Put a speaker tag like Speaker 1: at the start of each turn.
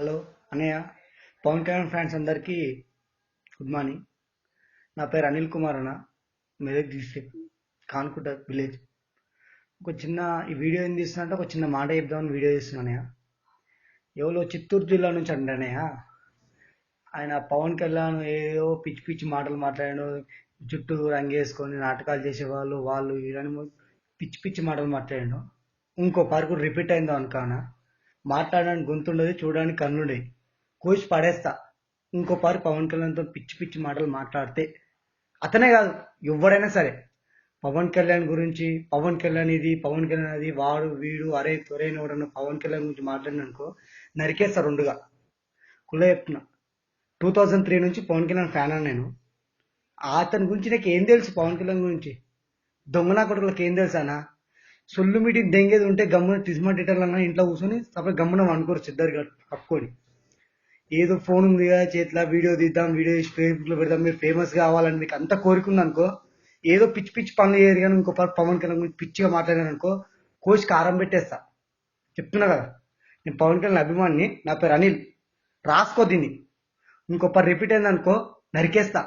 Speaker 1: Hello అన్నయ్య, Pawan Kalyan fans అందరికీ good morning. నా పేరు అనిల్ కుమార్ అన్న, మెదక్ డిస్ట్రిక్ట్ కాన్కుట విలేజ్. ఒక చిన్న ఈ వీడియో ఏం తీస్తున్నా ఒక చిన్న మాట చెప్దామని వీడియో తీస్తున్నా అన్నయ్య. ఎవరో చిత్తూరు జిల్లా నుంచి అంటే అన్నయ్య, ఆయన పవన్ కళ్యాణ్ ఏదో పిచ్చి పిచ్చి మాటలు మాట్లాడాడు. జుట్టు రంగేసుకొని నాటకాలు చేసేవాళ్ళు వాళ్ళు వీళ్ళని పిచ్చి పిచ్చి మాటలు మాట్లాడాడు. ఇంకో పార్కు కూడా రిపీట్ అయిందో అనుకాన మాట్లాడడానికి గొంతుండదు, చూడడానికి కన్నుండే కోసి పడేస్తా. ఇంకో పారి పవన్ కళ్యాణ్తో పిచ్చి పిచ్చి మాటలు మాట్లాడితే అతనే కాదు ఎవడైనా సరే పవన్ కళ్యాణ్ గురించి, పవన్ కళ్యాణ్ ఇది, పవన్ కళ్యాణ్ అది, వాడు వీడు అరే త్వరైన ఎవడన్నా పవన్ కళ్యాణ్ గురించి మాట్లాడిననుకో నరికేస్తా రెండుగా. కుల చెప్తున్నా, 2003 నుంచి పవన్ కళ్యాణ్ ఫ్యాన్ అని నేను. అతని గురించి నాకు ఏం తెలుసు? పవన్ కళ్యాణ్ గురించి దొంగనా కొడుకులకు ఏం తెలుసా అన్న? సొల్లు మీటింగ్ దెంగేది ఉంటే గమ్మున టిస్మా అన్న ఇంట్లో కూర్చొని సపరేట్ గమ్మున అనుకోరు ఇద్దరు కప్పుకొని. ఏదో ఫోన్ ఉంది కదా చేతిలో, వీడియో తీద్దాం, వీడియో తీసి ఫేస్బుక్ లో పెడదాం, మీరు ఫేమస్ కావాలని మీకు అంత కోరికుంది అనుకో, ఏదో పిచ్చి పిచ్చి పనులు చేయరు కానీ ఇంకో పవన్ కళ్యాణ్ గురించి పిచ్చిగా మాట్లాడాను అనుకో కోసి కారం పెట్టేస్తా. చెప్తున్నా కదా, నేను పవన్ కళ్యాణ్ అభిమాని, నా పేరు అనిల్. రాసుకో దీన్ని. ఇంకో రిపీట్ అయింది అనుకో నరికేస్తా.